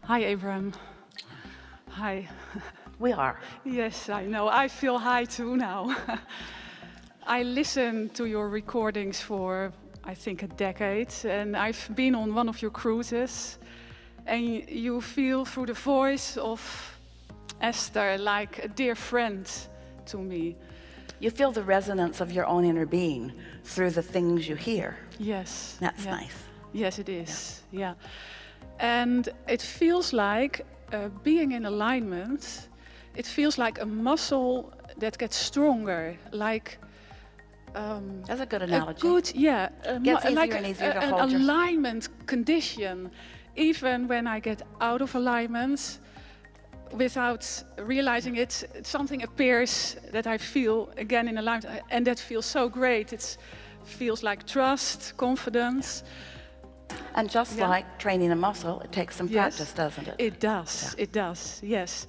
Hi, Abraham. Hi. We are. Yes, I know. I feel high too now. I listened to your recordings for, I think, a decade, and I've been on one of your cruises, and you feel through the voice of Esther like a dear friend to me. You feel the resonance of your own inner being through the things you hear. Yes. That's yeah. nice. Yes, it is. Yeah. And it feels like being in alignment, it feels like a muscle that gets stronger, like That's a good analogy. gets easier like and easier to an hold alignment condition. Even when I get out of alignment, without realizing it, something appears that I feel again in alignment, and that feels so great. It feels like trust, confidence. And just like training a muscle, it takes some practice, doesn't it? It does. Yeah. It does. Yes.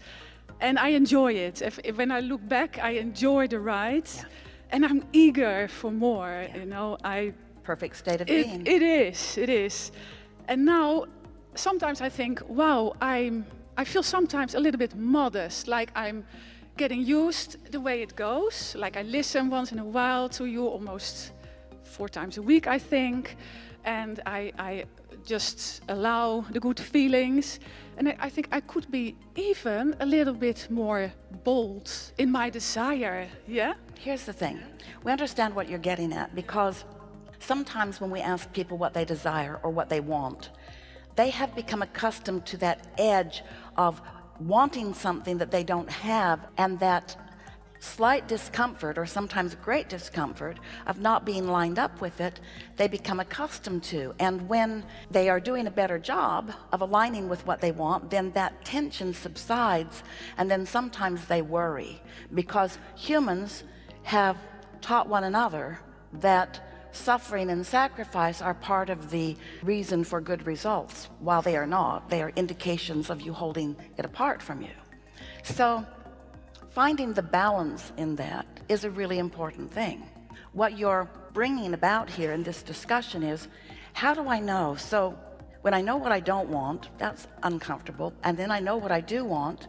And I enjoy it. When I look back, I enjoy the ride, and I'm eager for more. You know, Perfect state of being. It is. It is. And now, sometimes I think, wow, I feel sometimes a little bit modest, like I'm getting used the way it goes. Like I listen once in a while to you, almost 4 times a week, I think. And I just allow the good feelings. And I think I could be even a little bit more bold in my desire, yeah? Here's the thing. We understand what you're getting at, because sometimes when we ask people what they desire or what they want, they have become accustomed to that edge of wanting something that they don't have, and that slight discomfort, or sometimes great discomfort, of not being lined up with it, they become accustomed to. And when they are doing a better job of aligning with what they want, then that tension subsides, and then sometimes they worry, because humans have taught one another that suffering and sacrifice are part of the reason for good results, while they are not. They are indications of you holding it apart from you. So finding the balance in that is a really important thing. What you're bringing about here in this discussion is, how do I know? So when I know what I don't want, that's uncomfortable, and then I know what I do want,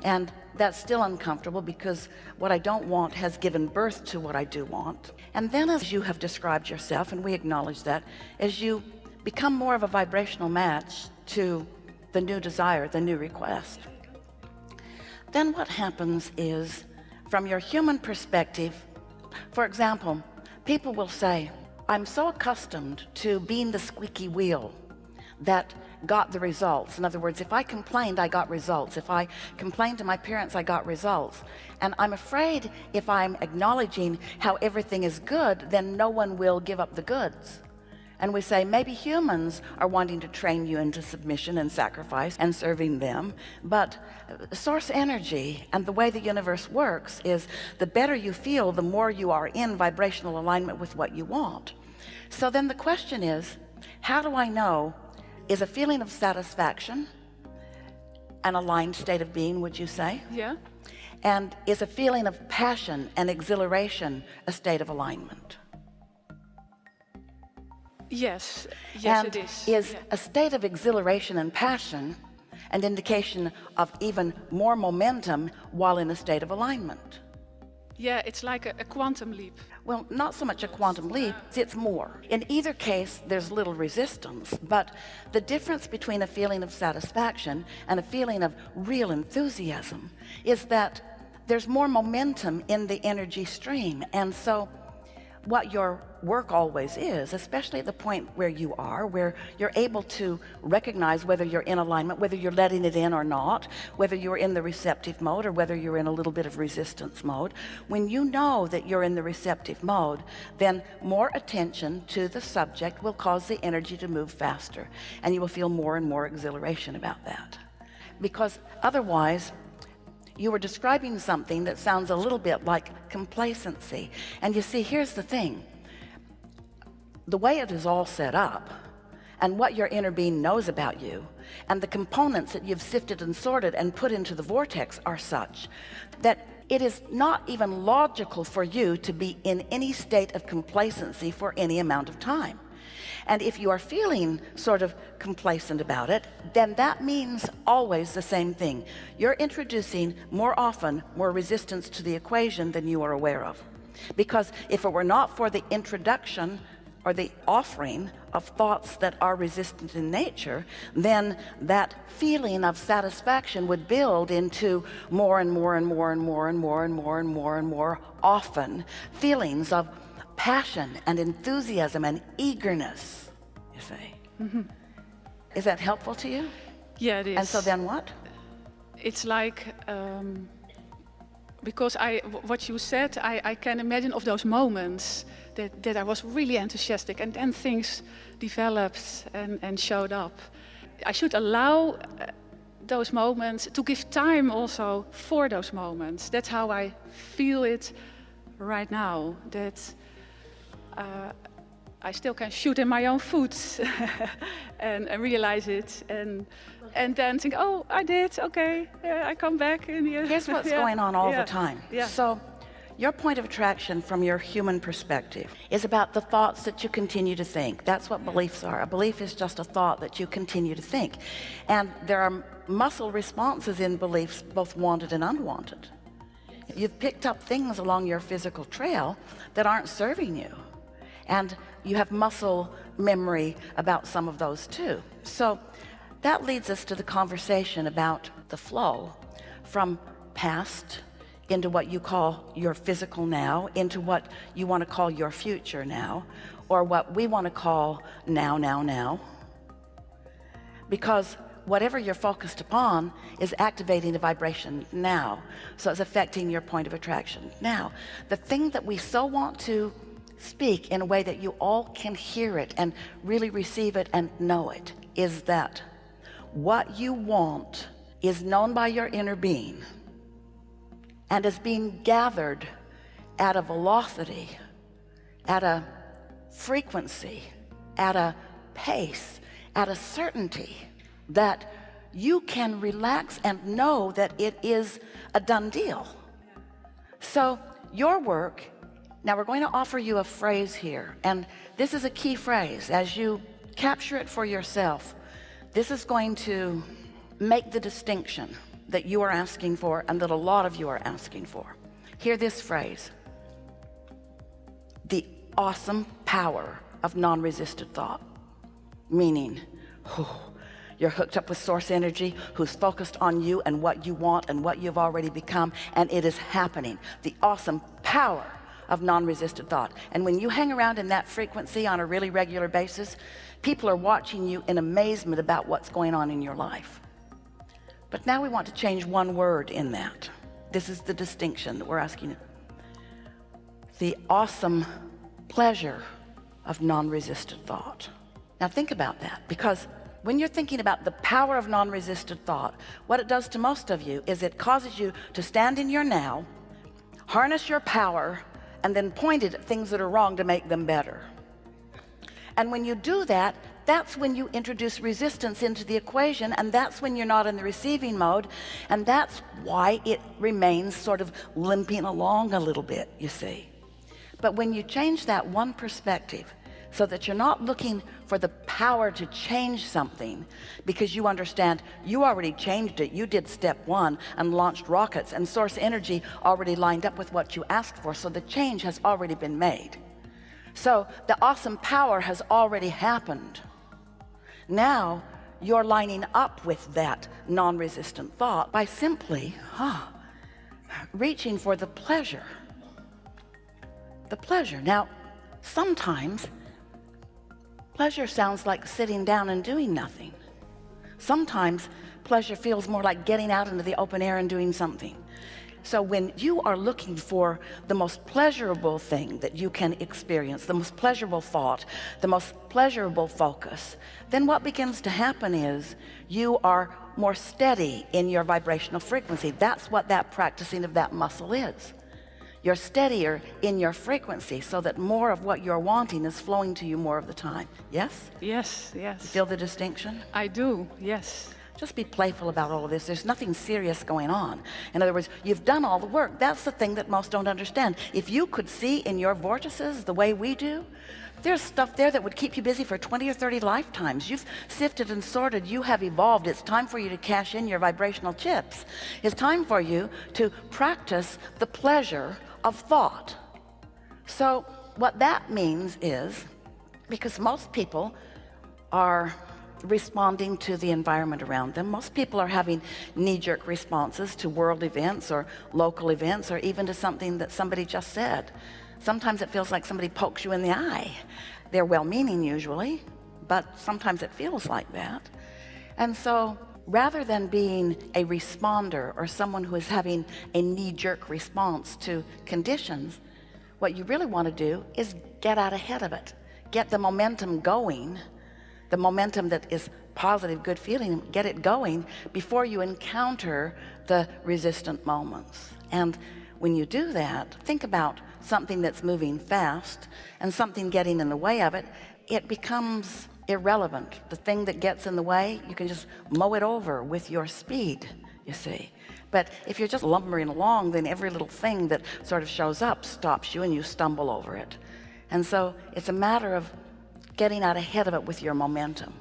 and that's still uncomfortable, because what I don't want has given birth to what I do want. And then, as you have described yourself, and we acknowledge that, as you become more of a vibrational match to the new desire, the new request, then what happens is, from your human perspective, for example, people will say, I'm so accustomed to being the squeaky wheel that got the results. In other words, if I complained, I got results. If I complained to my parents, I got results. And I'm afraid if I'm acknowledging how everything is good, then no one will give up the goods. And we say, maybe humans are wanting to train you into submission and sacrifice and serving them, but source energy and the way the universe works is, the better you feel, the more you are in vibrational alignment with what you want. So then the question is, how do I know? Is a feeling of satisfaction an aligned state of being, would you say? Yeah. And is a feeling of passion and exhilaration a state of alignment? Yes, and it is. Is a state of exhilaration and passion an indication of even more momentum while in a state of alignment? Yeah, it's like a quantum leap. Well, not so much a quantum leap, it's more. In either case, there's little resistance, but the difference between a feeling of satisfaction and a feeling of real enthusiasm is that there's more momentum in the energy stream. And so what your work always is, especially at the point where you are, where you're able to recognize whether you're in alignment, whether you're letting it in or not, whether you're in the receptive mode or whether you're in a little bit of resistance mode. When you know that you're in the receptive mode, then more attention to the subject will cause the energy to move faster, and you will feel more and more exhilaration about that. Because otherwise, you were describing something that sounds a little bit like complacency. And you see, here's the thing. The way it is all set up, and what your inner being knows about you, and the components that you've sifted and sorted and put into the vortex are such that it is not even logical for you to be in any state of complacency for any amount of time. And if you are feeling sort of complacent about it, then that means always the same thing. You're introducing more often more resistance to the equation than you are aware of. Because if it were not for the introduction or the offering of thoughts that are resistant in nature, then that feeling of satisfaction would build into more and more and more and more and more and more and more and more often feelings of passion and enthusiasm and eagerness, you see. Is that helpful to you? Yeah, it is. And so then what? It's like, because what you said, I can imagine of those moments that I was really enthusiastic, and then things developed and showed up. I should allow those moments, to give time also for those moments. That's how I feel it right now, that I still can shoot in my own foot and realize it, and then think, oh, I did, okay, I come back. And Here's what's going on all the time. Yeah. So your point of attraction from your human perspective is about the thoughts that you continue to think. That's what beliefs are. A belief is just a thought that you continue to think. And there are muscle responses in beliefs, both wanted and unwanted. You've picked up things along your physical trail that aren't serving you. And you have muscle memory about some of those too. So that leads us to the conversation about the flow from past into what you call your physical now, into what you want to call your future now, or what we want to call now. Because whatever you're focused upon is activating a vibration now. So it's affecting your point of attraction now. The thing that we so want to speak in a way that you all can hear it and really receive it and know it is that what you want is known by your inner being and is being gathered at a velocity, at a frequency, at a pace, at a certainty that you can relax and know that it is a done deal. So your work, now we're going to offer you a phrase here, and this is a key phrase. As you capture it for yourself, this is going to make the distinction that you are asking for and that a lot of you are asking for. Hear this phrase: the awesome power of non-resistant thought. Meaning, you're hooked up with source energy who's focused on you and what you want and what you've already become, and it is happening. The awesome power of non-resistant thought. And when you hang around in that frequency on a really regular basis, people are watching you in amazement about what's going on in your life. But now we want to change one word in that. This is the distinction that we're asking. The awesome pleasure of non-resistant thought. Now think about that, because when you're thinking about the power of non-resistant thought, what it does to most of you is it causes you to stand in your now, harness your power, and then point it at things that are wrong to make them better. And when you do that, that's when you introduce resistance into the equation, and that's when you're not in the receiving mode, and that's why it remains sort of limping along a little bit, you see. But when you change that one perspective, so that you're not looking for the power to change something, because you understand you already changed it. You did step one and launched rockets, and source energy already lined up with what you asked for, so the change has already been made. So the awesome power has already happened. Now you're lining up with that non-resistant thought by simply reaching for the pleasure. The pleasure. Now, sometimes pleasure sounds like sitting down and doing nothing. Sometimes pleasure feels more like getting out into the open air and doing something. So when you are looking for the most pleasurable thing that you can experience, the most pleasurable thought, the most pleasurable focus, then what begins to happen is you are more steady in your vibrational frequency. That's what that practicing of that muscle is. You're steadier in your frequency so that more of what you're wanting is flowing to you more of the time. Yes? Yes, yes. You feel the distinction? I do, yes. Just be playful about all of this. There's nothing serious going on. In other words, you've done all the work. That's the thing that most don't understand. If you could see in your vortices the way we do, there's stuff there that would keep you busy for 20 or 30 lifetimes. You've sifted and sorted. You have evolved. It's time for you to cash in your vibrational chips. It's time for you to practice the pleasure of thought. So what that means is, because most people are responding to the environment around them. Most people are having knee-jerk responses to world events or local events, or even to something that somebody just said. Sometimes it feels like somebody pokes you in the eye. They're well-meaning usually, but sometimes it feels like that. And so rather than being a responder or someone who is having a knee-jerk response to conditions, what you really want to do is get out ahead of it. Get the momentum going, the momentum that is positive, good feeling, get it going before you encounter the resistant moments. And when you do that, think about something that's moving fast and something getting in the way of it. It becomes irrelevant. The thing that gets in the way, you can just mow it over with your speed, you see. But if you're just lumbering along, then every little thing that sort of shows up stops you and you stumble over it. And so it's a matter of getting out ahead of it with your momentum.